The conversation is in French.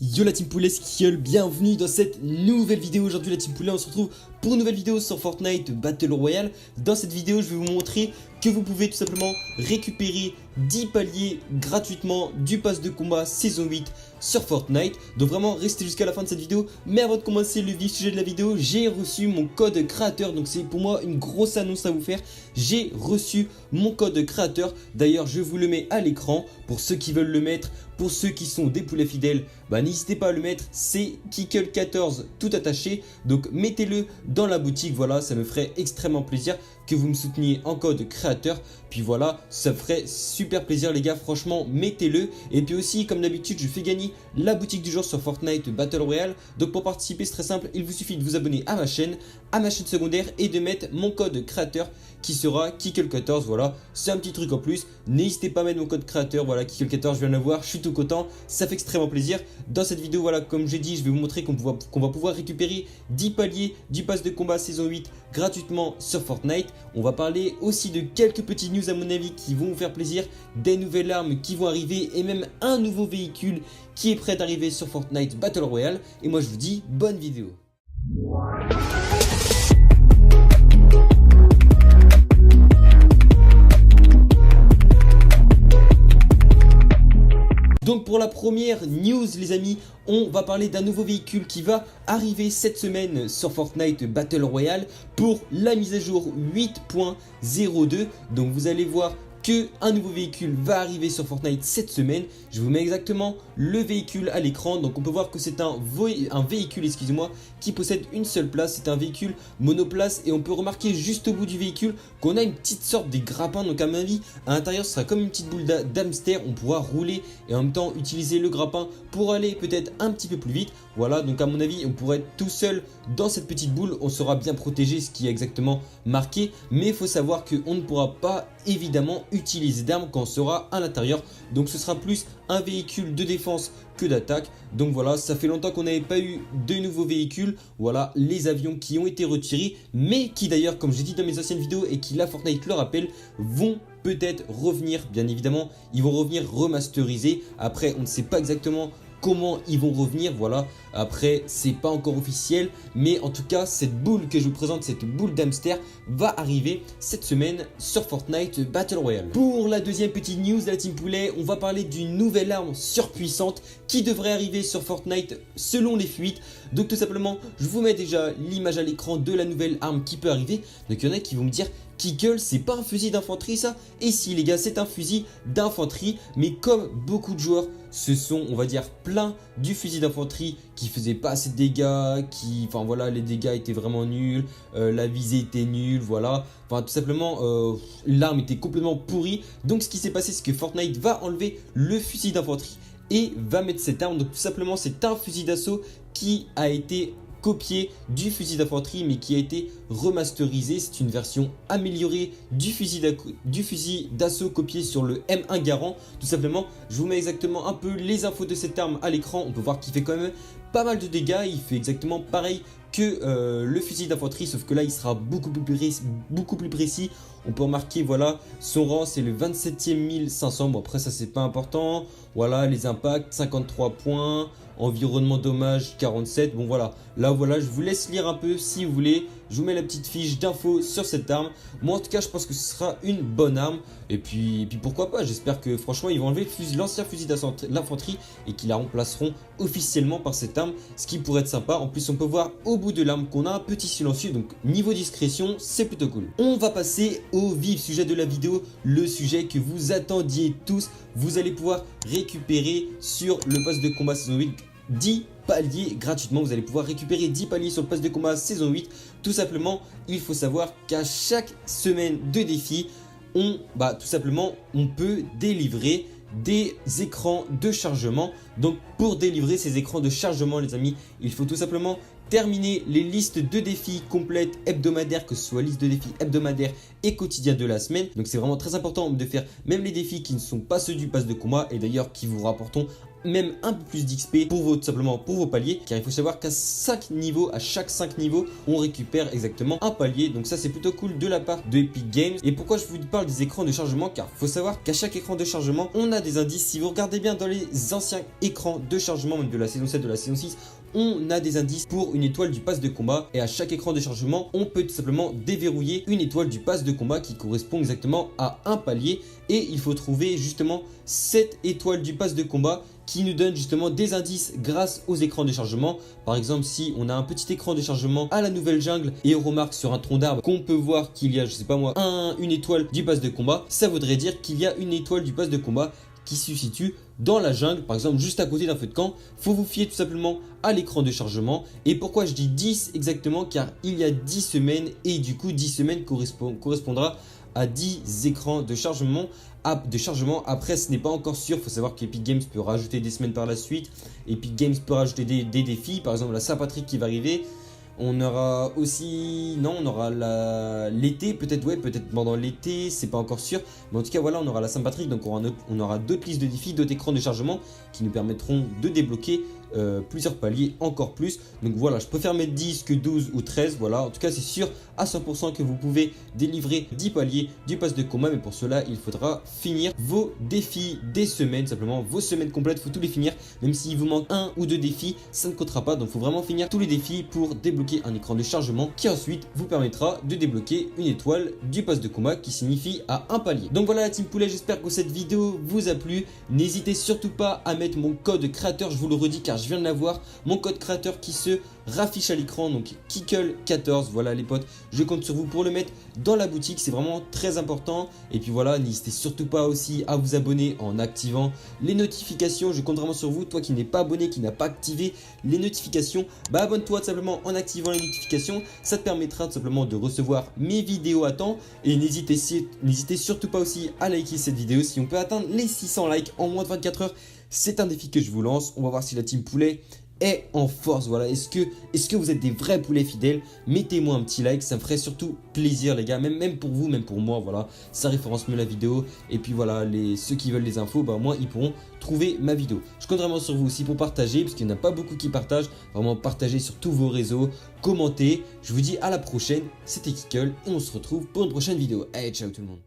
Yo la team poulet, c'est Kiel, bienvenue dans cette nouvelle vidéo. Aujourd'hui la team poulet, on se retrouve pour une nouvelle vidéo sur Fortnite Battle Royale. Dans cette vidéo, je vais vous montrer que vous pouvez tout simplement récupérer 10 paliers gratuitement du pass de combat saison 8 sur Fortnite. Donc vraiment, restez jusqu'à la fin de cette vidéo. Mais avant de commencer le vif sujet de la vidéo, j'ai reçu mon code créateur. Donc c'est pour moi une grosse annonce à vous faire. J'ai reçu mon code créateur. D'ailleurs, je vous le mets à l'écran pour ceux qui veulent le mettre. Pour ceux qui sont des poulets fidèles, n'hésitez pas à le mettre, c'est Kikel14 tout attaché. Donc mettez-le dans la boutique, voilà, ça me ferait extrêmement plaisir que vous me souteniez en code créateur. Puis voilà, ça ferait super plaisir les gars, franchement mettez-le. Et puis aussi comme d'habitude, je fais gagner la boutique du jour sur Fortnite Battle Royale. Donc pour participer, c'est très simple, il vous suffit de vous abonner à ma chaîne secondaire et de mettre mon code créateur qui sera Kikel14. Voilà, c'est un petit truc en plus. N'hésitez pas à mettre mon code créateur, voilà, Kikel14, je viens de l'avoir, je suis tout content, ça fait extrêmement plaisir. Dans cette vidéo, voilà, comme j'ai dit, je vais vous montrer qu'on va pouvoir récupérer 10 paliers du pass de combat saison 8 gratuitement sur Fortnite. On va parler aussi de quelques petites news à mon avis qui vont vous faire plaisir, des nouvelles armes qui vont arriver et même un nouveau véhicule qui est prêt d'arriver sur Fortnite Battle Royale. Et moi je vous dis bonne vidéo. Donc pour la première news les amis, on va parler d'un nouveau véhicule qui va arriver cette semaine sur Fortnite Battle Royale pour la mise à jour 8.02. Donc vous allez voir qu'un nouveau véhicule va arriver sur Fortnite cette semaine. Je vous mets exactement le véhicule à l'écran. Donc on peut voir que c'est un véhicule, excusez-moi, qui possède une seule place. C'est un véhicule monoplace et on peut remarquer juste au bout du véhicule qu'on a une petite sorte de grappin. Donc à mon avis, à l'intérieur, ce sera comme une petite boule d'hamster. On pourra rouler et en même temps utiliser le grappin pour aller peut-être un petit peu plus vite. Voilà, donc à mon avis, on pourrait être tout seul dans cette petite boule. On sera bien protégé, ce qui est exactement marqué. Mais il faut savoir qu'on ne pourra pas évidemment utiliser d'armes quand on sera à l'intérieur. Donc ce sera plus un véhicule de défense que d'attaque. Donc voilà, ça fait longtemps qu'on n'avait pas eu de nouveaux véhicules. Voilà, les avions qui ont été retirés, mais qui d'ailleurs, comme j'ai dit dans mes anciennes vidéos et qui la Fortnite le rappelle, vont peut-être revenir. Bien évidemment, ils vont revenir remasterisés. Après, on ne sait pas exactement comment ils vont revenir, voilà. Après, c'est pas encore officiel, mais en tout cas, cette boule que je vous présente, cette boule d'hamster, va arriver cette semaine sur Fortnite Battle Royale. Pour la deuxième petite news de la team poulet, on va parler d'une nouvelle arme surpuissante qui devrait arriver sur Fortnite selon les fuites. Donc tout simplement, je vous mets déjà l'image à l'écran de la nouvelle arme qui peut arriver. Donc il y en a qui vont me dire, Kikel, c'est pas un fusil d'infanterie ça? Et si les gars, c'est un fusil d'infanterie, mais comme beaucoup de joueurs se sont, on va dire, plein du fusil d'infanterie qui faisait pas assez de dégâts, enfin voilà, les dégâts étaient vraiment nuls, la visée était nulle, voilà. Enfin tout simplement, l'arme était complètement pourrie. Donc ce qui s'est passé, c'est que Fortnite va enlever le fusil d'infanterie et va mettre cette arme. Donc tout simplement, c'est un fusil d'assaut qui a été copié du fusil d'infanterie mais qui a été remasterisé. C'est une version améliorée du fusil d'assaut copié sur le M1 Garand. Tout simplement, je vous mets exactement un peu les infos de cette arme à l'écran. On peut voir qu'il fait quand même pas mal de dégâts. Il fait exactement pareil que le fusil d'infanterie, sauf que là il sera beaucoup plus précis. On peut remarquer, voilà, son rang c'est le 27e 1500. Bon après ça c'est pas important. Voilà, les impacts 53 points, environnement dommage 47. Bon voilà, là voilà, je vous laisse lire un peu si vous voulez. Je vous mets la petite fiche d'infos sur cette arme. Moi en tout cas je pense que ce sera une bonne arme. Et puis pourquoi pas, j'espère que franchement ils vont enlever l'ancien fusil d'infanterie et qu'ils la remplaceront officiellement par cette arme. Ce qui pourrait être sympa. En plus on peut voir au bout de l'arme qu'on a un petit silencieux. Donc niveau discrétion c'est plutôt cool. On va passer au vif sujet de la vidéo. Le sujet que vous attendiez tous. Vous allez pouvoir récupérer sur le pass de combat saison 8 10 paliers gratuitement. Vous allez pouvoir récupérer 10 paliers sur le pass de combat saison 8. Tout simplement, il faut savoir qu'à chaque semaine de défi, tout simplement, on peut délivrer des écrans de chargement. Donc pour délivrer ces écrans de chargement les amis, il faut tout simplement terminer les listes de défis complètes hebdomadaires, que ce soit liste de défis hebdomadaires et quotidien de la semaine. Donc c'est vraiment très important de faire même les défis qui ne sont pas ceux du pass de combat et d'ailleurs qui vous rapporteront même un peu plus d'XP pour tout simplement pour vos paliers, car il faut savoir qu'à 5 niveaux, à chaque 5 niveaux, on récupère exactement un palier. Donc ça c'est plutôt cool de la part de Epic Games. Et pourquoi je vous parle des écrans de chargement, car il faut savoir qu'à chaque écran de chargement, on a des indices. Si vous regardez bien dans les anciens écrans de chargement, même de la saison 7, de la saison 6, on a des indices pour une étoile du pass de combat, et à chaque écran de chargement on peut tout simplement déverrouiller une étoile du pass de combat qui correspond exactement à un palier, et il faut trouver justement cette étoile du pass de combat qui nous donne justement des indices grâce aux écrans de chargement. Par exemple, si on a un petit écran de chargement à la nouvelle jungle et on remarque sur un tronc d'arbre qu'on peut voir qu'il y a, je sais pas moi, une étoile du pass de combat, ça voudrait dire qu'il y a une étoile du pass de combat qui se situe dans la jungle, par exemple juste à côté d'un feu de camp. Faut vous fier tout simplement à l'écran de chargement. Et pourquoi je dis 10 exactement? Car il y a 10 semaines, et du coup 10 semaines correspondra à 10 écrans de chargement. Après, ce n'est pas encore sûr. Il faut savoir qu'Epic Games peut rajouter des semaines par la suite. Epic Games peut rajouter des défis, par exemple la Saint-Patrick qui va arriver. On aura aussi, non, on aura l'été, peut-être, ouais, peut-être pendant l'été, c'est pas encore sûr. Mais en tout cas, voilà, on aura la Saint-Patrick, donc on aura d'autres listes de défis, d'autres écrans de chargement qui nous permettront de débloquer plusieurs paliers, encore plus. Donc voilà, je préfère mettre 10 que 12 ou 13, voilà. En tout cas, c'est sûr à 100% que vous pouvez délivrer 10 paliers du pass de combat, mais pour cela, il faudra finir vos défis des semaines, simplement vos semaines complètes, il faut tous les finir. Même s'il vous manque un ou deux défis, ça ne comptera pas, donc il faut vraiment finir tous les défis pour débloquer un écran de chargement qui ensuite vous permettra de débloquer une étoile du pass de combat qui signifie à un palier. Donc voilà la team poulet, j'espère que cette vidéo vous a plu. N'hésitez surtout pas à mettre mon code créateur, je vous le redis car je viens de l'avoir, mon code créateur qui se raffiche à l'écran, donc Kickle14, voilà les potes, je compte sur vous pour le mettre dans la boutique, c'est vraiment très important. Et puis voilà, n'hésitez surtout pas aussi à vous abonner en activant les notifications, je compte vraiment sur vous. Toi qui n'es pas abonné, qui n'a pas activé les notifications, bah abonne-toi tout simplement en activant les notifications, ça te permettra tout simplement de recevoir mes vidéos à temps. Et n'hésitez surtout pas aussi à liker cette vidéo. Si on peut atteindre les 600 likes en moins de 24 heures, c'est un défi que je vous lance. On va voir si la team poulet est en force. Voilà, est-ce que vous êtes des vrais poulets fidèles? Mettez-moi un petit like, ça me ferait surtout plaisir les gars, même pour vous, même pour moi, voilà, ça référence mieux la vidéo. Et puis voilà, ceux qui veulent les infos, bah moi ils pourront trouver ma vidéo. Je compte vraiment sur vous aussi pour partager, parce qu'il n'y en a pas beaucoup qui partagent. Vraiment partager sur tous vos réseaux, commentez. Je vous dis à la prochaine, c'était Kickle et on se retrouve pour une prochaine vidéo. Allez, ciao tout le monde.